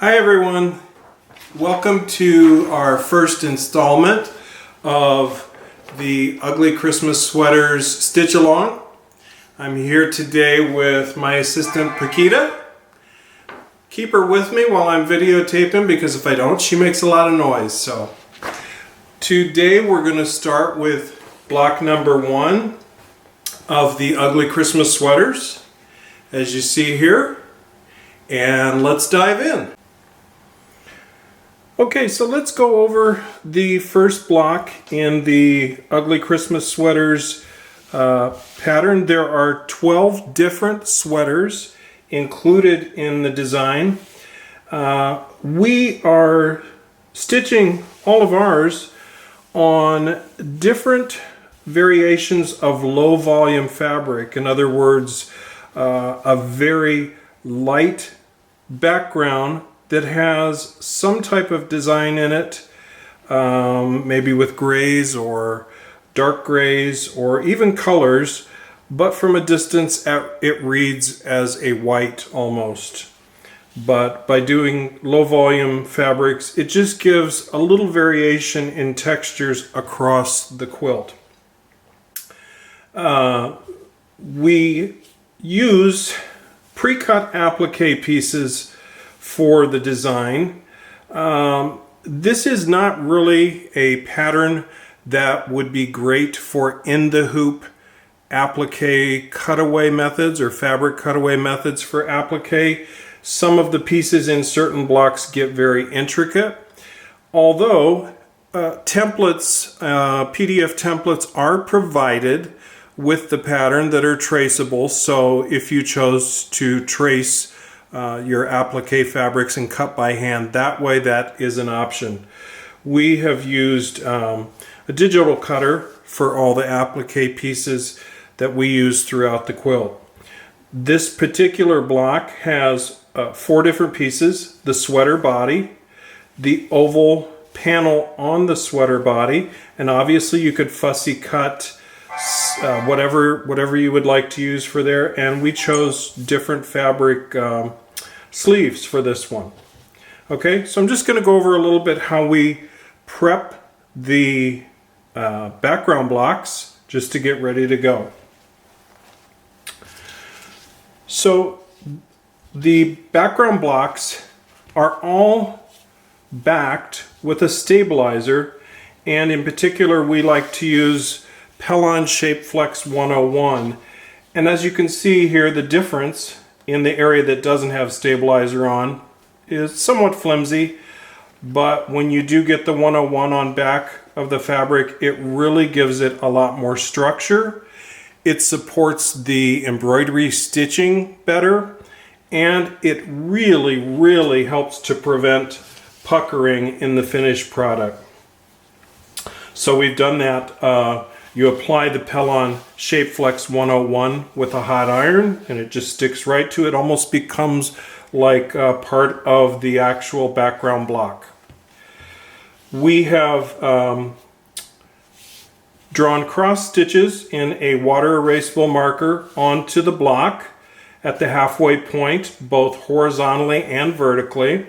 Hi everyone, welcome to our first installment of the Ugly Christmas Sweaters Stitch Along. I'm here today with my assistant Paquita. Keep her with me while I'm videotaping because if I don't, she makes a lot of noise. So today we're going to start with block number 1 of the Ugly Christmas Sweaters, as you see here, and let's dive in. Okay, so let's go over the first block in the Ugly Christmas Sweaters pattern. There are 12 different sweaters included in the design. We are stitching all of ours on different variations of low volume fabric. In other words, a very light background that has some type of design in it, maybe with grays or dark grays or even colors, but from a distance it reads as a white almost. But by doing low volume fabrics, it just gives a little variation in textures across the quilt. We use pre-cut applique pieces for the design. This is not really a pattern that would be great for in the hoop applique cutaway methods or fabric cutaway methods for applique. Some of the pieces in certain blocks get very intricate, although templates, PDF templates are provided with the pattern that are traceable. So if you chose to trace your applique fabrics and cut by hand that way, that is an option. We have used a digital cutter for all the applique pieces that we use throughout the quilt. This particular block has 4 different pieces: the sweater body, the oval panel on the sweater body, and obviously you could fussy cut whatever you would like to use for there, and we chose different fabric sleeves for this one. Okay, so I'm just going to go over a little bit how we prep the background blocks just to get ready to go. So the background blocks are all backed with a stabilizer, and in particular we like to use Pellon Shapeflex 101. And as you can see here, the difference in the area that doesn't have stabilizer on is somewhat flimsy, but when you do get the 101 on back of the fabric, it really gives it a lot more structure. It supports the embroidery stitching better, and it really helps to prevent puckering in the finished product. So we've done that. You apply the Pellon Shapeflex 101 with a hot iron, and it just sticks right to it. Almost becomes like part of the actual background block. We have drawn cross stitches in a water erasable marker onto the block at the halfway point, both horizontally and vertically.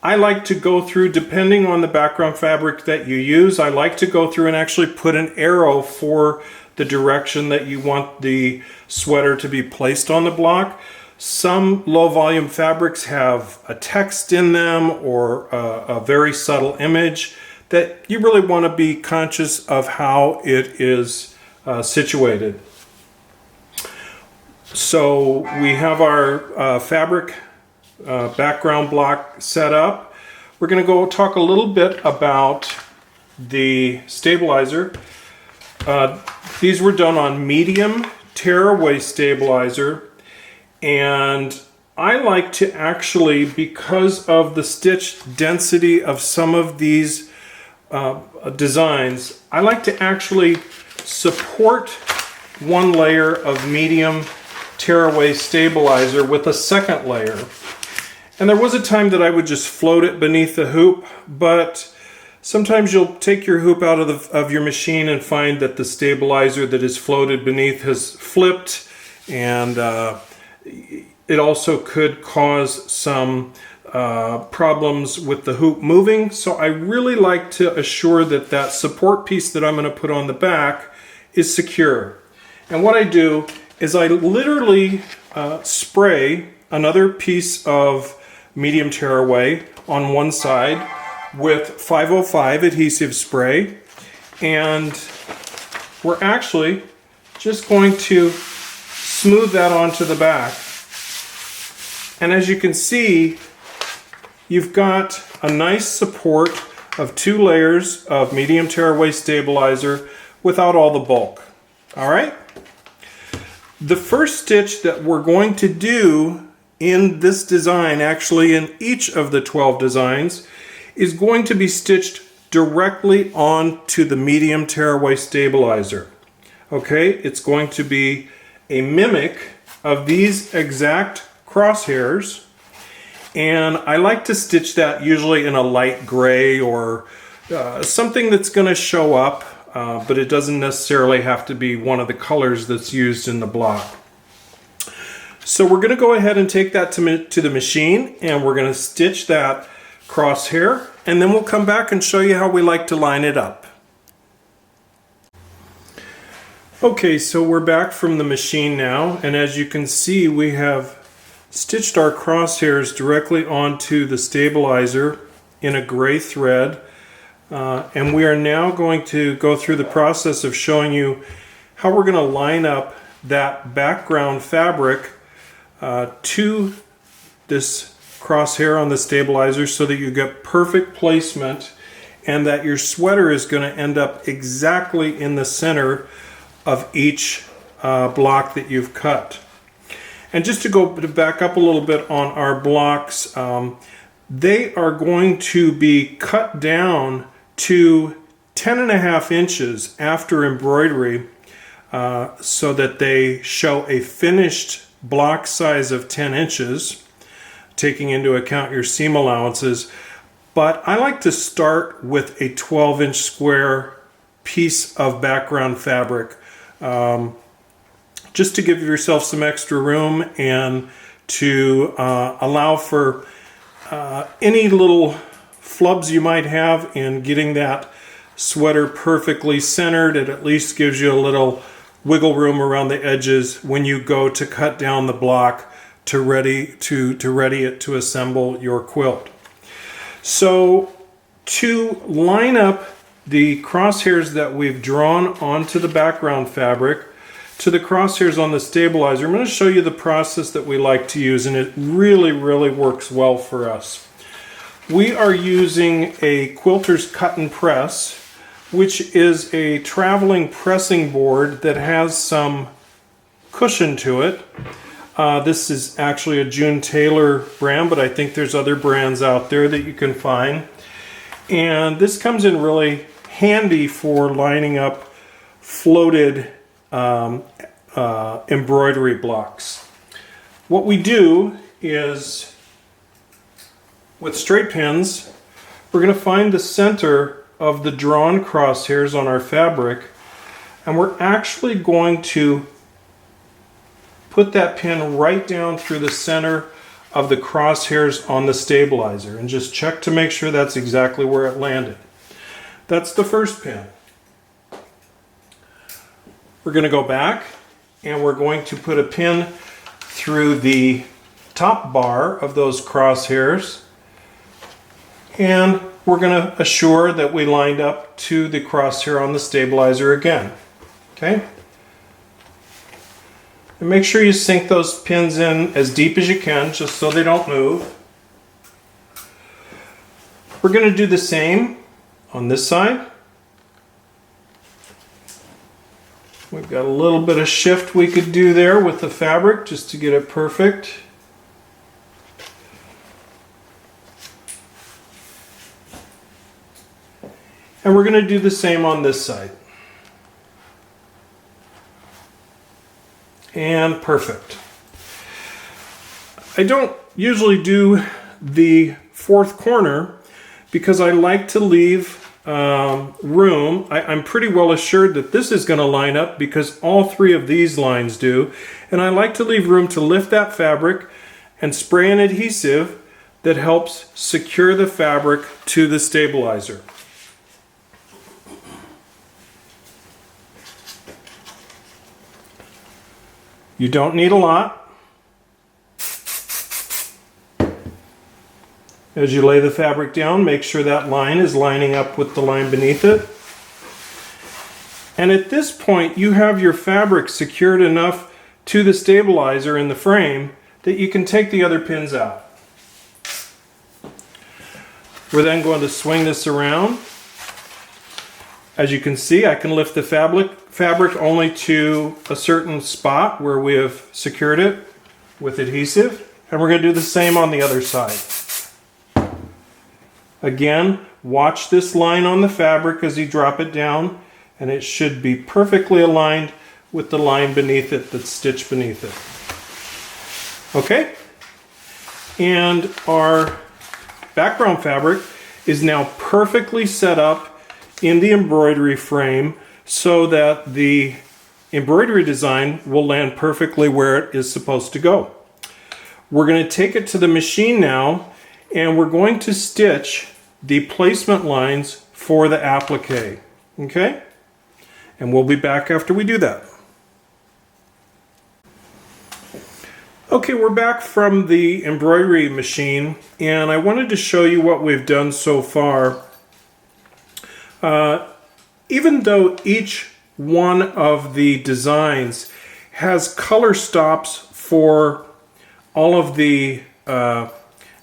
I like to go through, depending on the background fabric that you use, I like to go through and actually put an arrow for the direction that you want the sweater to be placed on the block. Some low volume fabrics have a text in them or a very subtle image that you really want to be conscious of how it is situated. So we have our fabric background block set up. We're going to go talk a little bit about the stabilizer. These were done on medium tearaway stabilizer, and I like to actually, because of the stitch density of some of these designs, I like to actually support one layer of medium tearaway stabilizer with a second layer. And there was a time that I would just float it beneath the hoop, but sometimes you'll take your hoop out of your machine and find that the stabilizer that is floated beneath has flipped, and it also could cause some problems with the hoop moving. So I really like to assure that that support piece that I'm going to put on the back is secure. And what I do is I literally spray another piece of medium tearaway on one side with 505 adhesive spray, and we're actually just going to smooth that onto the back. And as you can see, you've got a nice support of 2 layers of medium tearaway stabilizer without all the bulk. All right? The first stitch that we're going to do in this design, actually in each of the 12 designs, is going to be stitched directly onto the medium tearaway stabilizer. Okay, it's going to be a mimic of these exact crosshairs, and I like to stitch that usually in a light gray or something that's going to show up, but it doesn't necessarily have to be one of the colors that's used in the block. So we're going to go ahead and take that to the machine, and we're going to stitch that crosshair, and then we'll come back and show you how we like to line it up. Okay, so we're back from the machine now, and as you can see, we have stitched our crosshairs directly onto the stabilizer in a gray thread, and we are now going to go through the process of showing you how we're going to line up that background fabric to this crosshair on the stabilizer so that you get perfect placement and that your sweater is going to end up exactly in the center of each block that you've cut. And just to go back up a little bit on our blocks, they are going to be cut down to 10.5 inches after embroidery so that they show a finished block size of 10 inches, taking into account your seam allowances. But I like to start with a 12-inch square piece of background fabric, just to give yourself some extra room and to allow for any little flubs you might have in getting that sweater perfectly centered. It at least gives you a little wiggle room around the edges when you go to cut down the block to ready it to assemble your quilt. So to line up the crosshairs that we've drawn onto the background fabric to the crosshairs on the stabilizer, I'm going to show you the process that we like to use, and it really works well for us. We are using a Quilter's Cut and Press, which is a traveling pressing board that has some cushion to it. This is actually a June Taylor brand, but I think there's other brands out there that you can find. And this comes in really handy for lining up floated embroidery blocks. What we do is, with straight pins, we're going to find the center of the drawn crosshairs on our fabric, and we're actually going to put that pin right down through the center of the crosshairs on the stabilizer, and just check to make sure that's exactly where it landed. That's the first pin. We're going to go back and we're going to put a pin through the top bar of those crosshairs, and we're going to assure that we lined up to the crosshair on the stabilizer again. Okay? And make sure you sink those pins in as deep as you can, just so they don't move. We're going to do the same on this side. We've got a little bit of shift we could do there with the fabric just to get it perfect. And we're going to do the same on this side. And perfect. I don't usually do the fourth corner because I like to leave room. I'm pretty well assured that this is going to line up because all three of these lines do, And I like to leave room to lift that fabric and spray an adhesive that helps secure the fabric to the stabilizer. You don't need a lot. As you lay the fabric down, make sure that line is lining up with the line beneath it. And at this point, you have your fabric secured enough to the stabilizer in the frame that you can take the other pins out. We're then going to swing this around. As you can see, I can lift the fabric only to a certain spot where we have secured it with adhesive. And we're going to do the same on the other side. Again, watch this line on the fabric as you drop it down, and it should be perfectly aligned with the line beneath it that's stitched beneath it. Okay? And our background fabric is now perfectly set up in the embroidery frame so that the embroidery design will land perfectly where it is supposed to go. We're going to take it to the machine now, and we're going to stitch the placement lines for the applique. Okay? And we'll be back after we do that. Okay, we're back from the embroidery machine, and I wanted to show you what we've done so far. Even though each one of the designs has color stops for all of the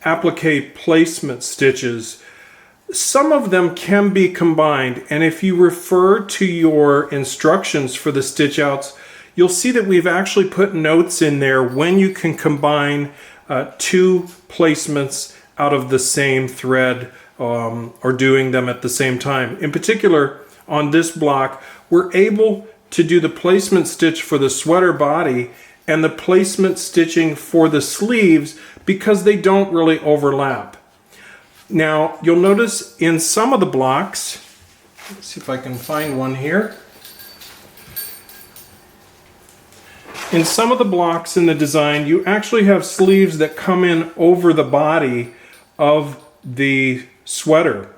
applique placement stitches, some of them can be combined, and if you refer to your instructions for the stitch outs, you'll see that we've actually put notes in there when you can combine two placements out of the same thread or doing them at the same time. In particular, on this block, we're able to do the placement stitch for the sweater body and the placement stitching for the sleeves because they don't really overlap. Now, you'll notice in some of the blocks, let's see if I can find one here. In some of the blocks in the design, you actually have sleeves that come in over the body of the sweater.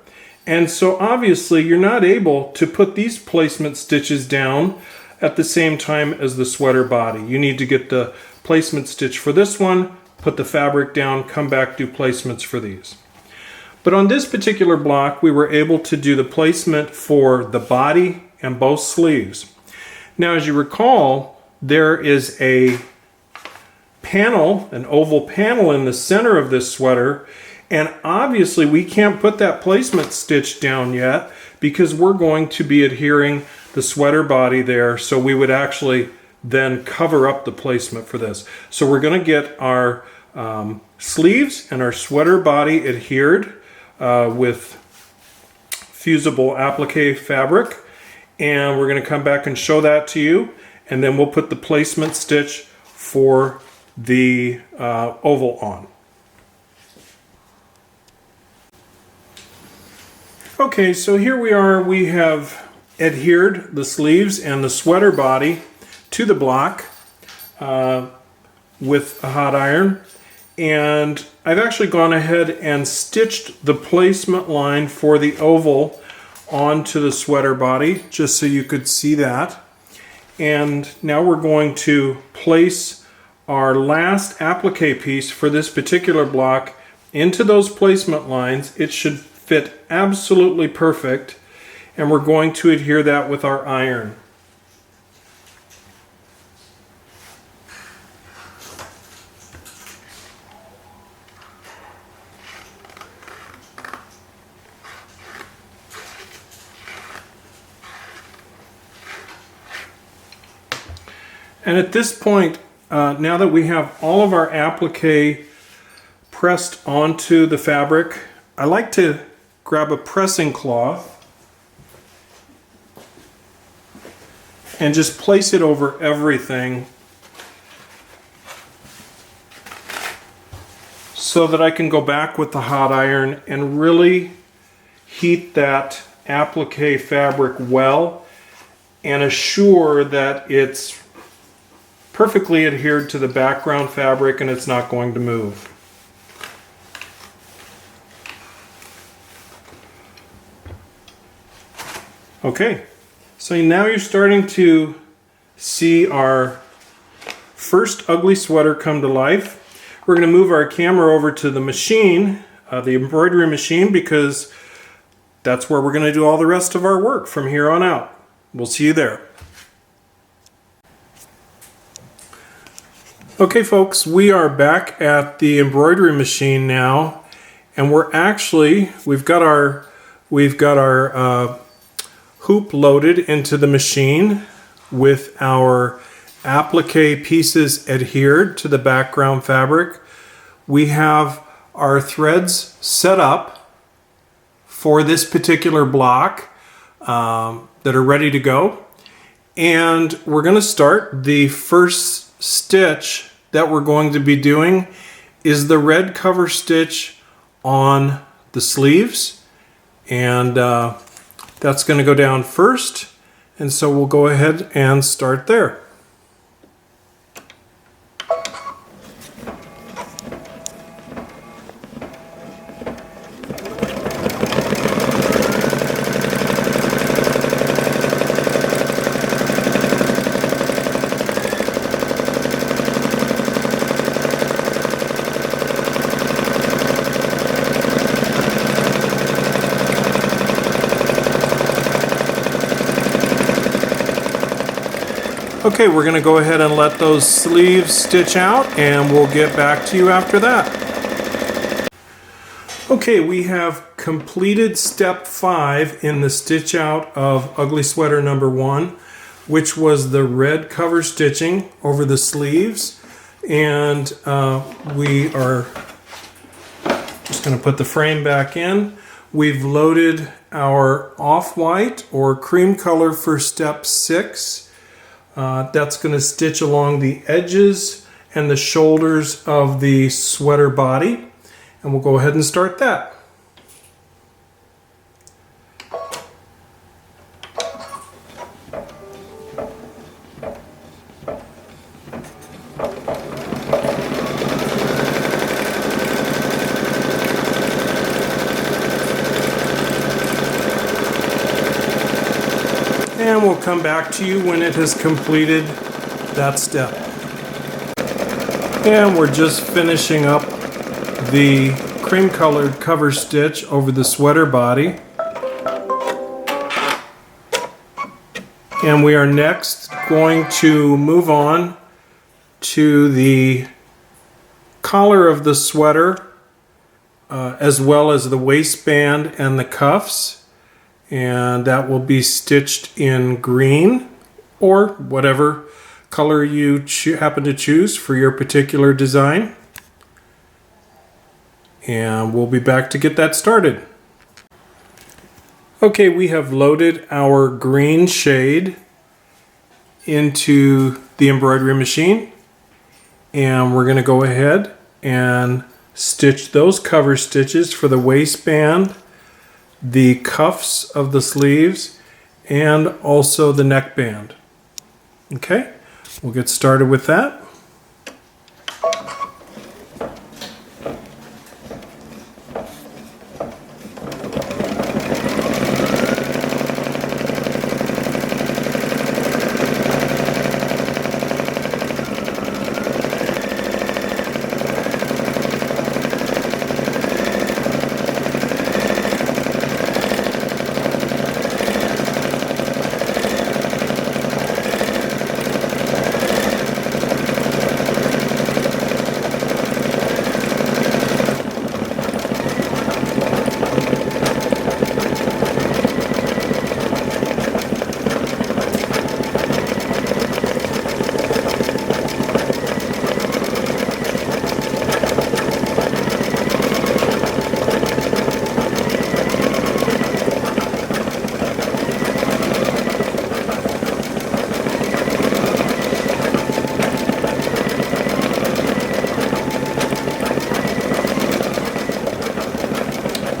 And so obviously you're not able to put these placement stitches down at the same time as the sweater body. You need to get the placement stitch for this one, put the fabric down, come back, do placements for these. But on this particular block, we were able to do the placement for the body and both sleeves. Now, as you recall, there is a panel, an oval panel in the center of this sweater, and obviously we can't put that placement stitch down yet because we're going to be adhering the sweater body there, so we would actually then cover up the placement for this. So we're going to get our sleeves and our sweater body adhered with fusible applique fabric, and we're going to come back and show that to you, and then we'll put the placement stitch for the oval on. Okay, so here we are. We have adhered the sleeves and the sweater body to the block with a hot iron, and I've actually gone ahead and stitched the placement line for the oval onto the sweater body just so you could see that. And now we're going to place our last applique piece for this particular block into those placement lines. It should fit absolutely perfect, and we're going to adhere that with our iron. And at this point, now that we have all of our applique pressed onto the fabric, I like to grab a pressing cloth and just place it over everything so that I can go back with the hot iron and really heat that applique fabric well and assure that it's perfectly adhered to the background fabric and it's not going to move. Okay, so now you're starting to see our first ugly sweater come to life. We're going to move our camera over to the machine, the embroidery machine, because that's where we're going to do all the rest of our work from here on out. We'll see you there. Okay folks, we are back at the embroidery machine now, and we've got our hoop loaded into the machine with our applique pieces adhered to the background fabric. We have our threads set up for this particular block that are ready to go, and we're going to start. The first stitch that we're going to be doing is the red cover stitch on the sleeves, and that's going to go down first, and so we'll go ahead and start there. Okay, we're going to go ahead and let those sleeves stitch out, and we'll get back to you after that. Okay, we have completed step 5 in the stitch out of ugly sweater number 1, which was the red cover stitching over the sleeves. And we are just going to put the frame back in. We've loaded our off-white or cream color for step 6. That's going to stitch along the edges and the shoulders of the sweater body, and we'll go ahead and start that. And we'll come back to you when it has completed that step. And we're just finishing up the cream colored cover stitch over the sweater body. And we are next going to move on to the collar of the sweater, as well as the waistband and the cuffs. And that will be stitched in green or whatever color you happen to choose for your particular design. And we'll be back to get that started. Okay, we have loaded our green shade into the embroidery machine, and we're going to go ahead and stitch those cover stitches for the waistband, the cuffs of the sleeves, and also the neckband. Okay, we'll get started with that.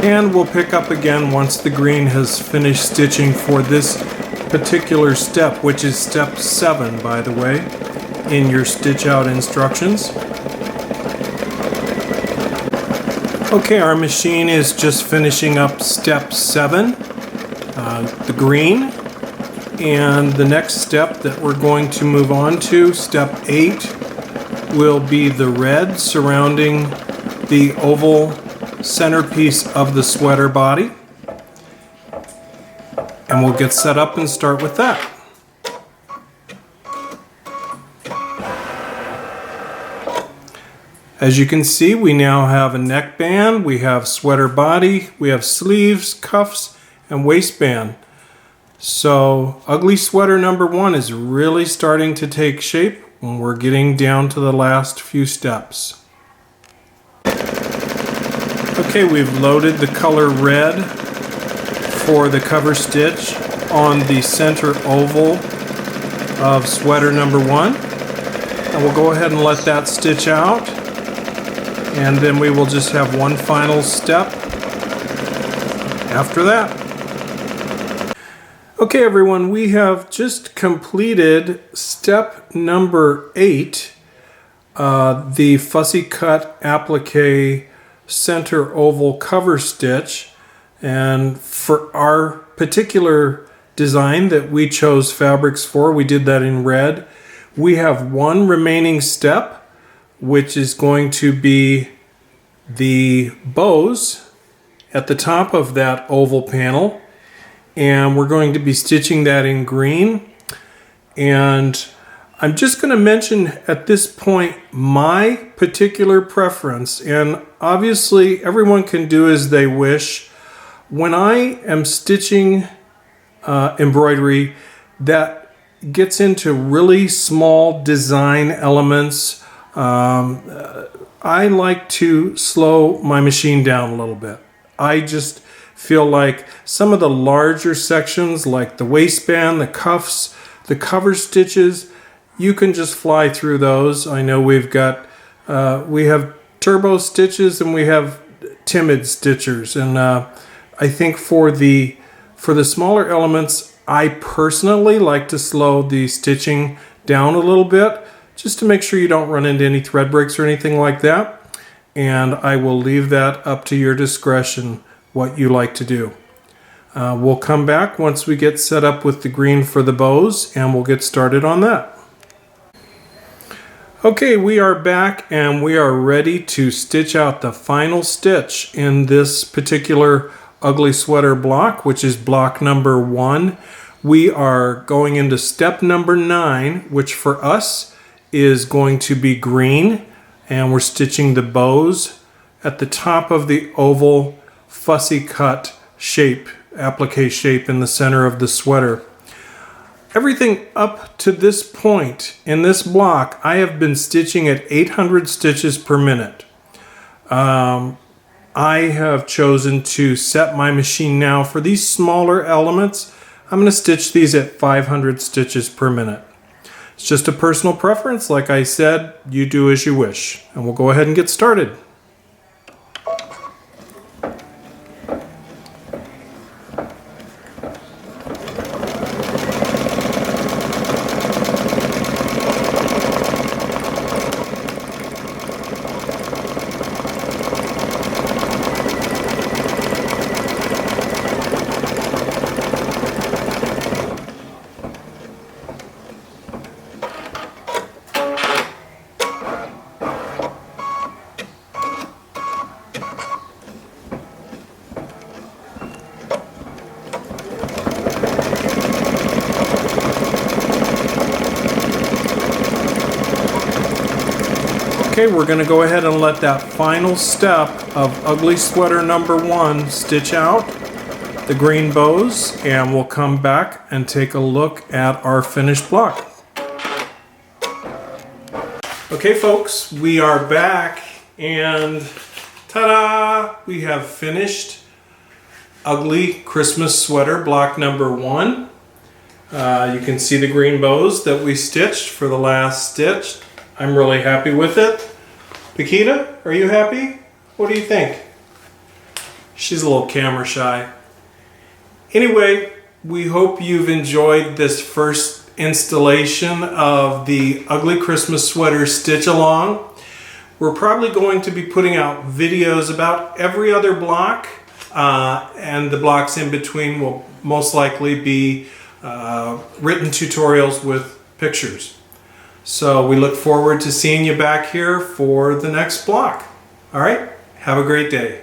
And we'll pick up again once the green has finished stitching for this particular step, which is step 7, by the way. in your stitch out instructions. Okay, our machine is just finishing up step 7, the green. And the next step that we're going to move on to, step 8, will be the red surrounding the oval centerpiece of the sweater body. And we'll get set up and start with that. As you can see, we now have a neckband, we have sweater body, we have sleeves, cuffs, and waistband. So ugly sweater number 1 is really starting to take shape when we're getting down to the last few steps. Okay, we've loaded the color red for the cover stitch on the center oval of sweater number 1. And we'll go ahead and let that stitch out. And then we will just have one final step after that. Okay everyone, we have just completed step number 8, the fussy cut applique center oval cover stitch. And for our particular design that we chose fabrics for, we did that in red. We have one remaining step, which is going to be the bows at the top of that oval panel. And we're going to be stitching that in green. And I'm just going to mention at this point my particular preference, and obviously everyone can do as they wish. When I am stitching embroidery that gets into really small design elements, I like to slow my machine down a little bit. I just feel like some of the larger sections, like the waistband, the cuffs, the cover stitches, you can just fly through those. I know we have turbo stitches and we have timid stitchers, and I think for the smaller elements, I personally like to slow the stitching down a little bit, just to make sure you don't run into any thread breaks or anything like that. And I will leave that up to your discretion, what you like to do. We'll come back once we get set up with the green for the bows, and we'll get started on that. Okay, we are back and we are ready to stitch out the final stitch in this particular ugly sweater block, which is block number 1. We are going into step number 9, which for us is going to be green, and we're stitching the bows at the top of the oval fussy cut shape, applique shape in the center of the sweater. Everything up to this point in this block, I have been stitching at 800 stitches per minute. I have chosen to set my machine now for these smaller elements. I'm going to stitch these at 500 stitches per minute. It's just a personal preference. Like I said, you do as you wish. And we'll go ahead and get started. Okay, we're going to go ahead and let that final step of ugly sweater number 1 stitch out the green bows, and we'll come back and take a look at our finished block. Okay folks, we are back, and ta-da! We have finished ugly Christmas sweater block number 1. You can see the green bows that we stitched for the last stitch. I'm really happy with it. Nikita, are you happy? What do you think? She's a little camera shy. Anyway, we hope you've enjoyed this first installation of the Ugly Christmas Sweater Stitch Along. We're probably going to be putting out videos about every other block, and the blocks in between will most likely be written tutorials with pictures. So we look forward to seeing you back here for the next block. All right, have a great day.